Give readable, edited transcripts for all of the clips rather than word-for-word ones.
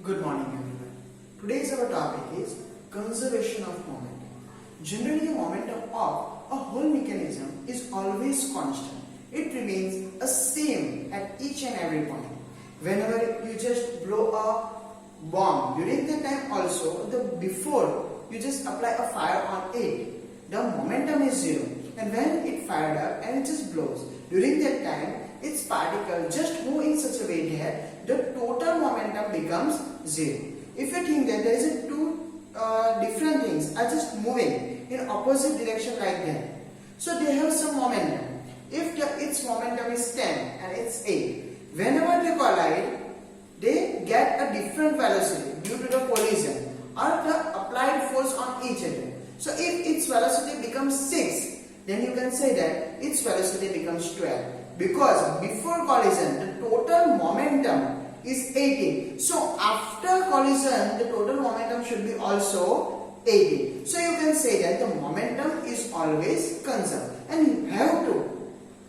Good morning everyone. Today's our topic is conservation of momentum. Generally the momentum of a whole mechanism is always constant. It remains the same at each and every point. Whenever you just blow a bomb, during that time also before you just apply a fire on it, the momentum is zero. And when it fired up and it just blows, during that time its particle just move in such a way that the total momentum becomes zero. If you think that there is two different things are just moving in opposite direction like that, so they have some momentum. If its momentum is 10 and it's 8, whenever they collide, they get a different velocity due to the collision or the applied force on each other. So if its velocity becomes 6, then you can say that its velocity becomes 12. Because before collision, the total momentum is 18. So after collision, the total momentum should be also 18. So you can say that the momentum is always conserved. And you have to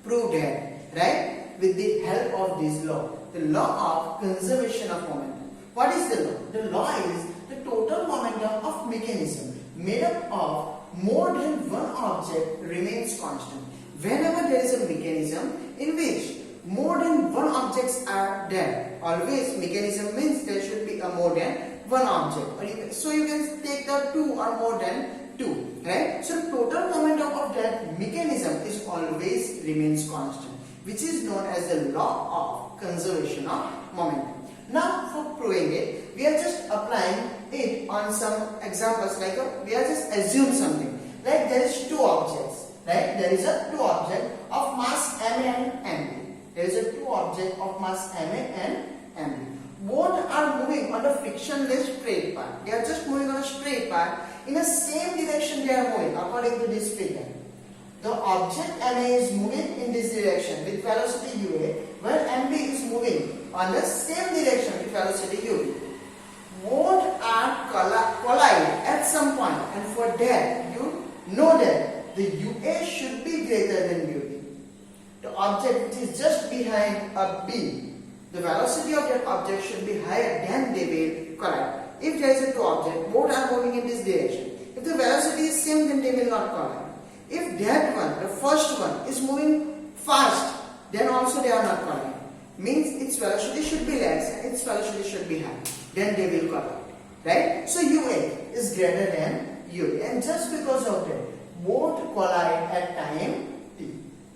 prove that, right? With the help of this law. The law of conservation of momentum. What is the law? The law is the total momentum of mechanism made up of more than one object remains constant. Whenever there is a mechanism in which more than one objects are there, always mechanism means there should be a more than one object. So you can take the two or more than two, right? So total momentum of that mechanism is always remains constant, which is known as the law of conservation of momentum. Now for proving it, we are just applying it on some examples, like we are just assume something like there is two objects. Right? There is a two object of mass ma and mb. There is a two object of mass ma and mb. Both are moving on the frictionless straight path. They are just moving on a straight path in the same direction they are moving according to this figure. The object ma is moving in this direction with velocity ua, while mb is moving on the same direction with velocity uv. Both are collide at some point, and for that you know that the UA should be greater than UV. The object which is just behind a B, the velocity of that object should be higher than they will collide. If there is a two object, both are moving in this direction. If the velocity is same, then they will not collide. If that one, the first one, is moving fast, then also they are not colliding. Means its velocity should be less and its velocity should be high. Then they will collide. Right? So UA is greater than UV. And just because of that, both collide at time t.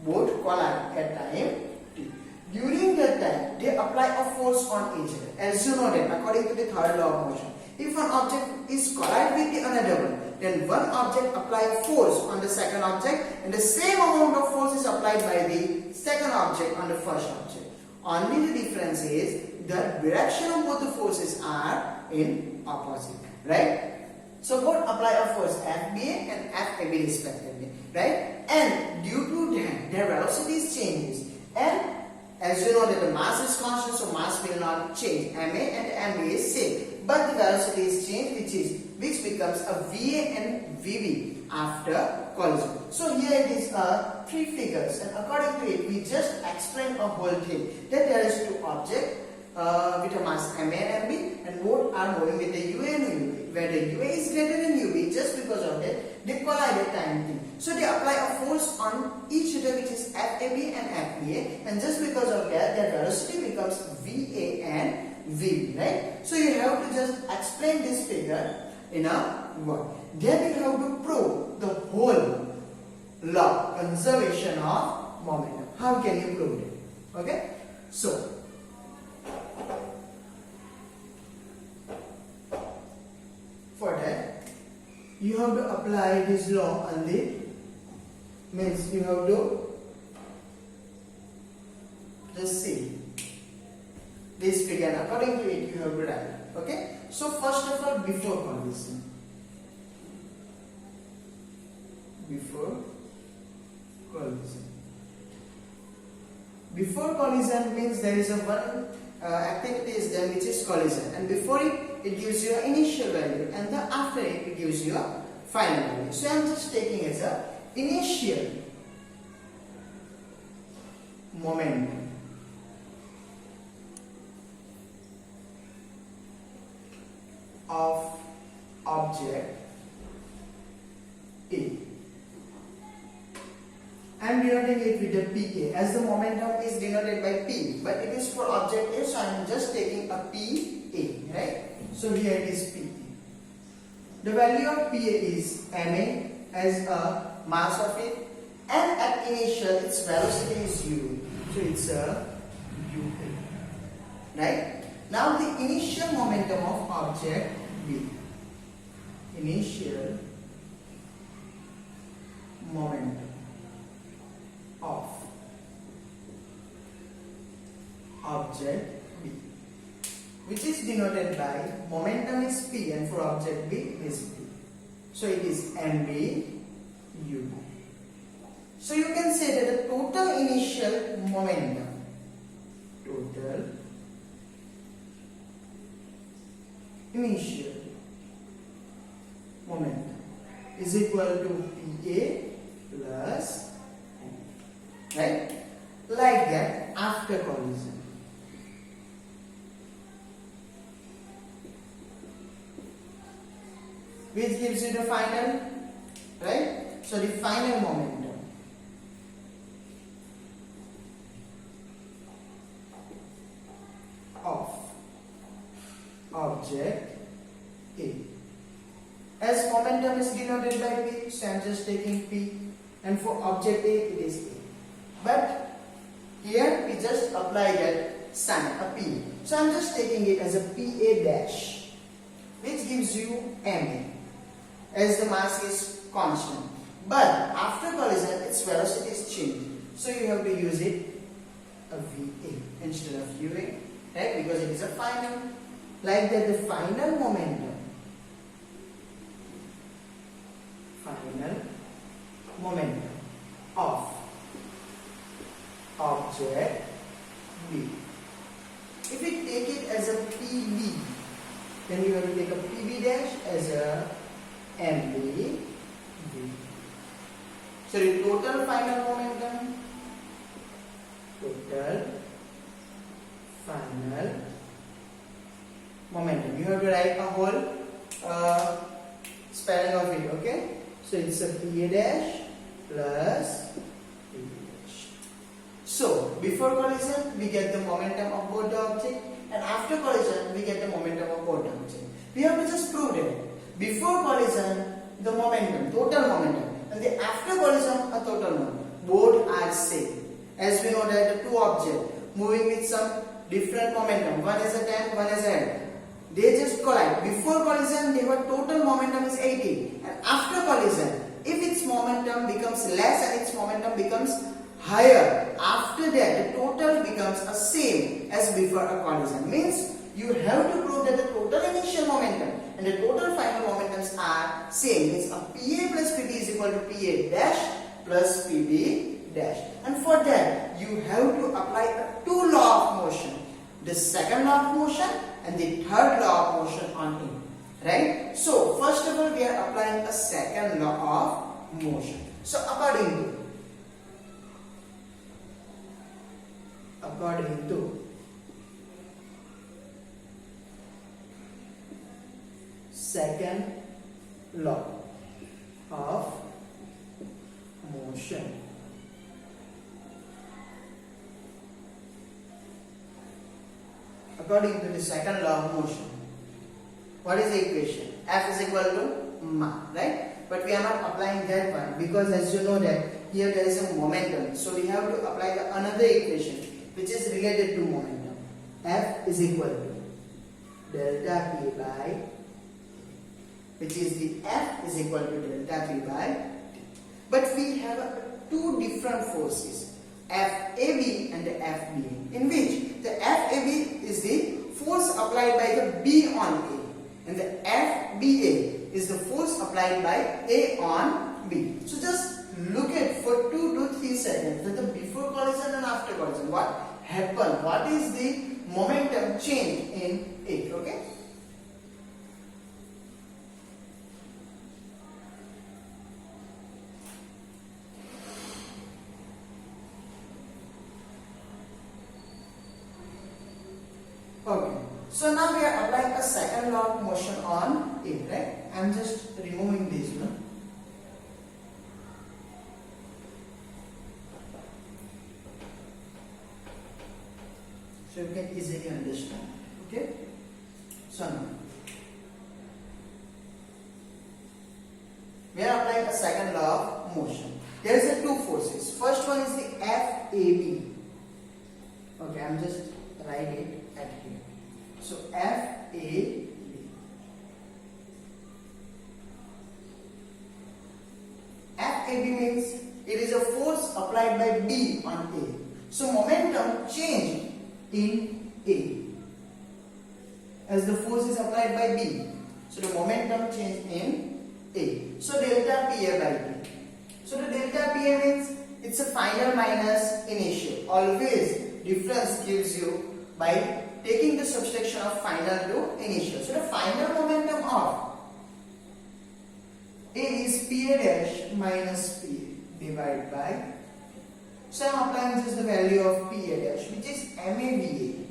Both collide at time t. During that time, they apply a force on each other. As you know that, according to the third law of motion, if an object is collide with the another one, then one object apply a force on the second object, and the same amount of force is applied by the second object on the first object. Only the difference is the direction of both the forces are in opposite, right? So both apply a force FBA and FAB respectively, right? And due to that, their velocities changes. And as you know that the mass is constant, so mass will not change. MA and MB is same, but the velocity is changed, which becomes a VA and VB after collision. So here it is three figures, and according to it, we just explain a whole thing that there is two objects with a mass MA and MB, and both are moving with the UA and UV. Where the UA is greater than UV, just because of that, they collide at time t. So they apply a force on each other, which is FAB and FBA, and just because of that, their velocity becomes VA and VB, right? So you have to just explain this figure in a word. Then you have to prove the whole law, conservation of momentum. How can you prove it? Okay? So, for that, you have to apply this law on the means you have to just see this figure, and according to it you have to write. Okay? So first of all, before collision. Before collision. Before collision means there is a one activity is done which is collision, and before it gives you an initial value, and then after it gives you a final value. So I am just taking as a initial momentum. of object A. I am denoting it with a PA as the momentum is denoted by P, but it is for object A, so I am just taking a PA, right? So here it is PA. The value of PA is MA as a mass of it, and at initial its velocity is U, so it's a UA, right? Now the initial momentum of object B. Initial momentum of object B, which is denoted by momentum is P and for object B is B. So it is MB U. So you can say that the total initial momentum, is equal to PA plus M, right? Like that after collision. Which gives you the final, right? So the final momentum of object A. As momentum is denoted by P, so I am just taking P, and for object A it is A. But here we just apply that sign, a P. So I am just taking it as a PA dash, which gives you MA, as the mass is constant. But after collision, its velocity is changed. So you have to use it a VA instead of UA, right? Because it is a final. Like that, the final momentum of object B. If we take it as a PB, then you have to take a PB dash as a MB B. So the total final momentum, you have to write a whole spelling of it, okay? So it's a PA dash plus PB dash. So before collision we get the momentum of both the object, and after collision we get the momentum of both the object. We have to just prove that before collision the momentum, total momentum, and the after collision a total momentum, both are same. As we know that the two objects moving with some different momentum, one is a 10, one is a 8. They just collide. Before collision, their total momentum is 80, and after collision, if its momentum becomes less and its momentum becomes higher, after that the total becomes the same as before a collision. Means you have to prove that the total initial momentum and the total final momentums are same. Means a PA plus PB is equal to PA dash plus PB dash. And for that, you have to apply two laws of motion. The second law of motion and the third law of motion on it. Right? So, first of all, we are applying a second law of motion. So, according to second law of motion, according to the second law of motion, what is the equation? F is equal to ma, right? But we are not applying that one because as you know that here there is a momentum. So we have to apply another equation which is related to momentum. F is equal to delta P by, which is the F is equal to delta P by T. But we have two different forces, FAB and the FBA, in which the FAB is the force applied by the B on A, and the FBA is the force applied by A on B. So just look at for 2 to 3 seconds that the before collision and after collision, what happened, what is the momentum change in it, okay? Okay, So now we are applying a second law of motion on A, right? I am just removing this one. So you can easily understand. Okay? So now we are applying a second law of motion. There is a two forces. First one is the FAB. Okay, I am just writing it at here. So FAB. FAB means it is a force applied by B on A. So momentum change in A as the force is applied by B. So the momentum change in A. So delta PA by T. So the delta PA means it's a final minus initial. Always difference gives you by taking the subtraction of final to initial. So the final momentum of A is PA dash minus PA divided by. So I am applying just the value of PA dash, which is MAVA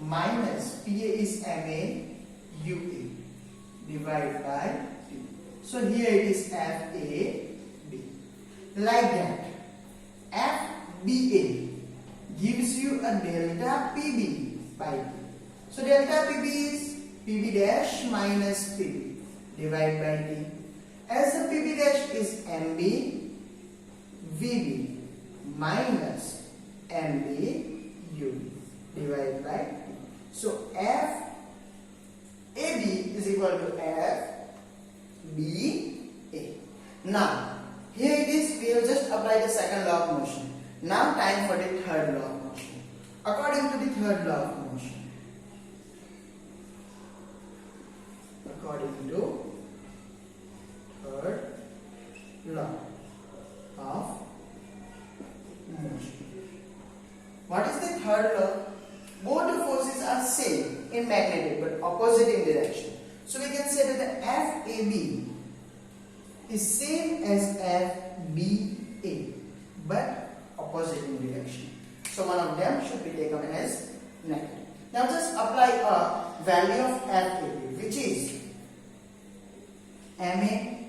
minus PA is MAUA divided by T. So here it is FAB. Like that, FBA gives you a delta PB by T. So delta PB is PB dash minus PB divided by T. As the PB dash is MB, VB minus MB UB divided by T. So FAB is equal to FBA. Now, here it is, we have just applied the second law of motion. Now time for the third law of motion. According to the third law of motion, according to third law of motion. What is the third law? Both the forces are same in magnitude but opposite in direction. So we can say that the FAB is same as FBA but opposite in direction. So one of them should be taken as negative. Now just apply a value of FAB, which is MAVA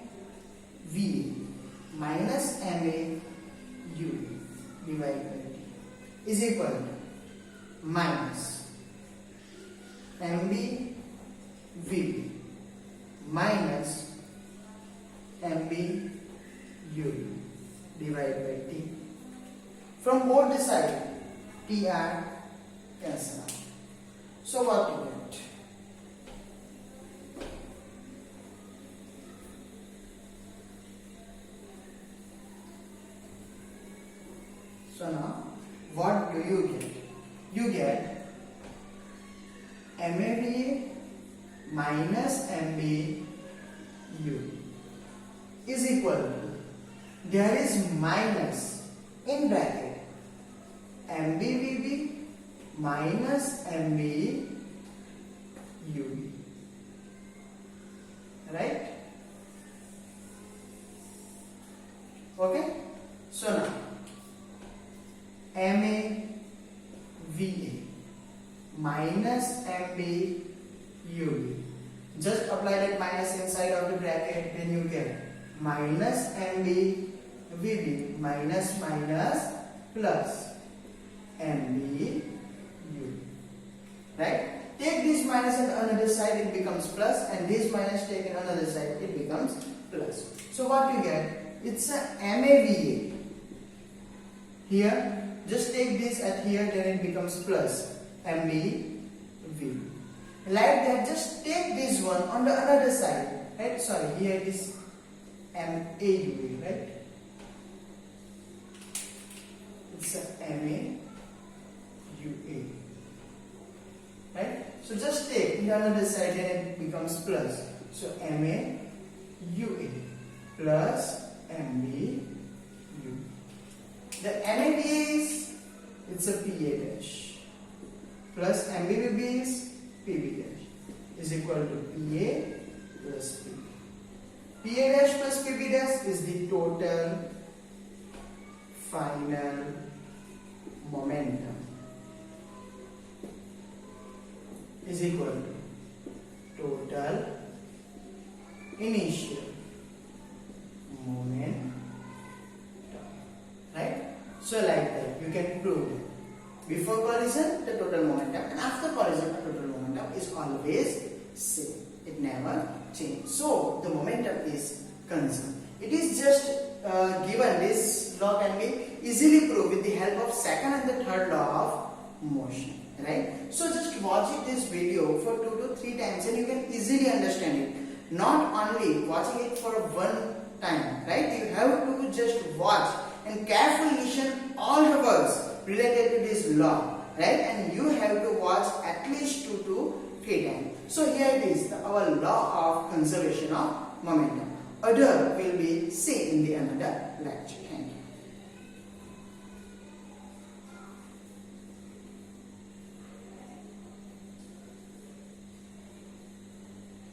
minus MAU divided by T is equal to minus MBVB minus MBU divided by T. From both the sides, T are cancelled out. So what you get? So now, what do you get? You get MAVA minus MBU is equal to, there is minus in bracket MBVB minus MBU, right? Okay, so now MAVA minus MBU, just apply that minus inside of the bracket, then you get minus MBVB minus minus plus MBU, right? Take this minus on another side, it becomes plus, and this minus taken on another side, it becomes plus. So what you get? It's a MAVA. Here, just take this at here, then it becomes plus MBV. Like that, just take this one on the another side, right? Sorry, here it is MAUA, right? It's a MAUA, right? So just take the another side, then it becomes plus. So MAUA plus MBU. The MAVA is, it's a PA dash plus MBVB is PB dash is equal to PA plus PB. PA dash plus PB dash is the total final momentum is equal to total initial momentum, right? So like that you can prove it. Before collision the total momentum and after collision the total momentum is always same. It never changes. So the momentum is constant. It is just given. This law can be easily proved with the help of second and the third law of motion, right? So just watch this video for 2 to 3 times and you can easily understand it. Not only watching it for one time, right? You have to just watch and carefully listen all the words related to this law, right? And you have to watch at least 2 to 3 times. So here it is, our law of conservation of momentum. Other will be seen in the another lecture. Thank you.